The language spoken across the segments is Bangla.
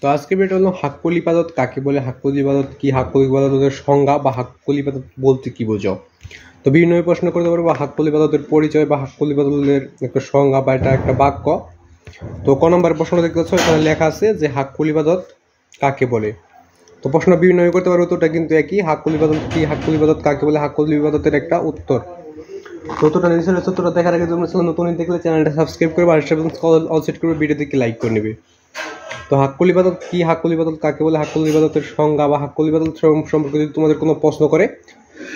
তো আজকের ভিডিওটা হলো হাক্কুল ইবাদত কাকে বলে, হাক্কুল ইবাদত কি, হাক্কুল ইবাদতের সংজ্ঞা বা হাক্কুল ইবাদত বলতে কি বোঝাও। তো বিভিন্ন প্রশ্ন করতে পারবো হাক্কুল ইবাদতের পরিচয় বা হাক্কুল ইবাদতের একটা সংজ্ঞা বা এটা একটা বাক্য। তো ক নম্বর প্রশ্নটা দেখতে পাচ্ছ, এখানে লেখা আছে যে হাক্কুল ইবাদত কাকে বলে। তো প্রশ্ন বিভিন্ন করতে পারবো, উত্তরটা কিন্তু একই। হাক্কুল ইবাদত কি, হাক্কুল ইবাদত কাকে বলে, হাক্কুল ইবাদতের একটা উত্তর। তো উত্তরটা নিশ্চয়ই উত্তরটা দেখার আগে তোমরা নতুন দেখলে চ্যানেলটা সাবস্ক্রাইব করবে আর অল সেট করবে, ভিডিও দেখে লাইক করে নেবে। তো হাক্কুল ইবাদত কি, হাক্কুল ইবাদত কাকে বলে, হাক্কুল ইবাদতের সংজ্ঞা বা হাক্কুল ইবাদত সম্পর্কে যদি তোমাদের কোনো প্রশ্ন করে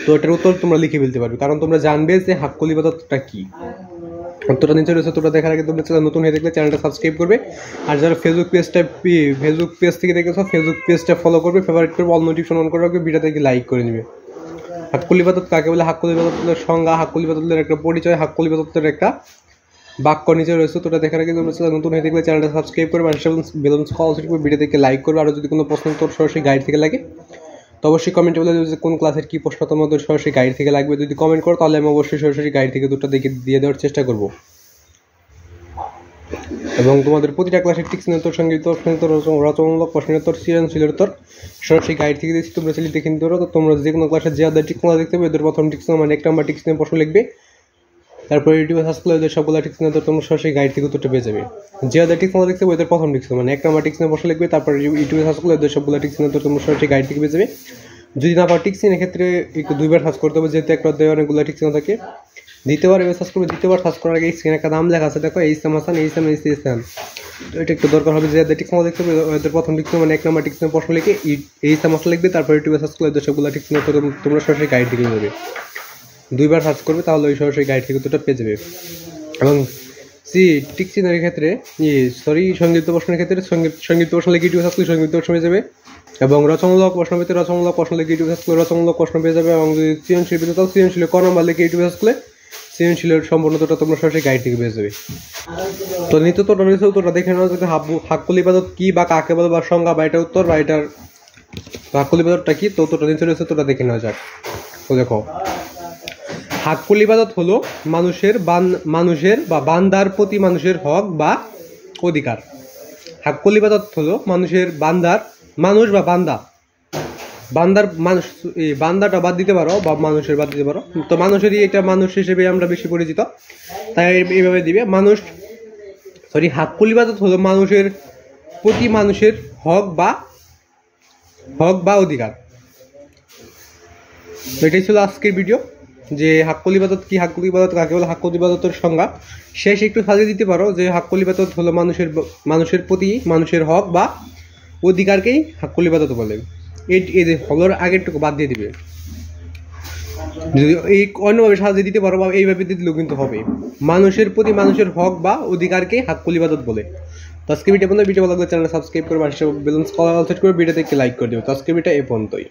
তো এটার উত্তর তোমরা লিখে ফেলতে পারবে, কারণ তোমরা জানবে যে হাক্কুল ইবাদতটা কি। উত্তরটা নিচে রয়েছে, উত্তরটা দেখার আগে তোমরা চ্যানেল নতুন হয়ে দেখলে চ্যানেলটা সাবস্ক্রাইব করবে আর যারা ফেসবুক পেজ থেকে দেখেছো ফেসবুক পেজটা ফলো করবে, ফেভারিট করবে, অল নোটিফিকেশন অন করে রাখবে, ভিডিও থেকে লাইক করে নেবে। হাক্কুল ইবাদত কাকে বলে, হাক্কুল ইবাদতের সংজ্ঞা, হাক্কুল ইবাদতের একটা পরিচয়, হাক্কুল ইবাদতের একটা বাক্য নিচে রয়েছে। তোটা দেখার আগে তোমরা নতুন হয়ে দেখলে চ্যানেলটা সাবস্ক্রাইব করবে, বেলুন কল সেট করবে, ভিডিও থেকে লাইক করবে। আর যদি কোনো প্রশ্ন তোর সরাসরি গাইড থেকে লাগে তো অবশ্যই কমেন্টে বলে দেবে যে কোন ক্লাসের কী প্রশ্ন তোমাদের সরাসরি গাইড থেকে লাগবে। যদি কমেন্ট করো তাহলে আমি অবশ্যই সরাসরি গাইড থেকে দুটো দেখে দিয়ে দেওয়ার চেষ্টা করব। এবং তোমাদের প্রতিটা ক্লাসের টিক্সিনোত্তর, সঙ্গীত, রচনামূলক প্রশ্নোত্তর, সৃজনশীলের উত্তর সরাসরি গাইড থেকে দিচ্ছি, তোমরা চাইলে দেখে নিতে পারো। তো তোমরা যে কোনো ক্লাসের যে আদার টিক্স দেখতে পাবে এদের প্রথম টিক্স মানে 1 নম্বর টিক্স নিয়ে প্রশ্ন লিখবে, তারপর ইউটিউবে সার্চ করলে ওদের সবগুলো টিক্স নিয়ে তোমরা সরাসরি গাইড থেকে উত্তরটা পেয়ে যাবে। যে আদার টিক্স দেখতে পাবে ওদের প্রথম টিক্স মানে 1 নম্বর টিক্স নিয়ে প্রশ্ন লিখবে, তারপর ইউটিউবে সার্চ করলে ওদের সবগুলো টিক্স নিয়ে তোমরা সরাসরি গাইড থেকে পেয়ে যাবে। যদি না পারো টিক্স এক্ষেত্রে একটু 2বার সার্চ করতে হবে, যেহেতু একটা অধ্যায়ে অনেকগুলো টিক্স থাকে। দ্বিতীয়বার এবার সার্চ করবে, দ্বিতীয়বার সার্চ করার আগে স্ক্রিনে একটা নাম লেখা আছে দেখো, এইসাম হাসান, এইসাম। তো এটা একটু দরকার হবে, যে টিক্স দেখতে হবে ওদের প্রথম টিক্স মানে 1 নম্বর টিক্স প্রশ্ন লিখে এইসাম হাসান লিখবে, তারপর ইউটিউবে সার্চ করলে ওদের সবগুলো টিক্স নিয়ে তোমরা সরাসরি গাইড থেকে নেবে। 2বার সার্চ করবে তাহলে ওই সরাসরি গাইড থেকে উত্তরটা পেয়ে যাবে। এবং টিক্স চিহ্নের ক্ষেত্রে সংগীত প্রশ্নের ক্ষেত্রে সংগীত প্রশ্ন লিখে ইউটিউবে সার্চ করলে সংগীত প্রশ্ন পেয়ে যাবে। এবং রচনামূলক প্রশ্ন পেতে রচনামূলক প্রশ্ন লিখে ইউটিউবে সার্চ করলে রচনামূলক প্রশ্ন পেয়ে যাবে। এবং যদি সৃজনশীল পেতে তাহলে সৃজনশীল ক নম্বর লিখে ইউটিউবে সার্চ করলে সৃজনশীলের সম্পূর্ণটা তোমরা সরাসরি গাইড থেকে পেয়ে যাবে। তো নিত্যতটা রয়েছে, উত্তরটা দেখে নেওয়া যাতে হাক্কুল ইবাদত কি বা কাকে বলে বা সংজ্ঞা বা এটার উত্তর বা এটার হাক্কুল ইবাদতটা কি। তো উত্তরটা নিচে রয়েছে, উত্তরটা দেখে নেওয়া যাক। তো দেখো, হাক্কুল ইবাদত হলো মানুষের বা বান্দার প্রতি মানুষের হক বা অধিকার। হাক্কুল ইবাদত হলো মানুষ বা বান্দার বান্দাটা বাদ দিতে পারো বা মানুষের বাদ দিতে পারো। তো মানুষেরই এটা মানুষ হিসেবে আমরা বেশি পরিচিত, তাই এইভাবে দিবে হাক্কুল ইবাদত হলো মানুষের প্রতি মানুষের হক বা অধিকার। এটাই ছিল আজকের ভিডিও, যে হাক্কুল ইবাদত কি, হাক্কুল ইবাদত কাকে বলে, হাক্কুল ইবাদতের সংজ্ঞা। শেষ একটু সাজিয়ে দিতে পারো যে হাক্কুল ইবাদত হলো মানুষের প্রতি মানুষের হক বা অধিকারকেই হাক্কুল ইবাদত বলে। এই হলোর আগেরটুকু বাদ দিয়ে দিবে, যদি এই অন্যভাবে সাজিয়ে দিতে পারো বা এইভাবে দিলেও কিন্তু হবে। মানুষের প্রতি মানুষের হক বা অধিকারকে হাক্কুল ইবাদত বলে। তো আজকে ভিডিও ভালো লাগলে চ্যানেলটা সাবস্ক্রাইব করবে, বেলুন কল সেট করে ভিডিওতে লাইক করে দেবে। তো আজকে ভিডিওটা এ পর্যন্তই।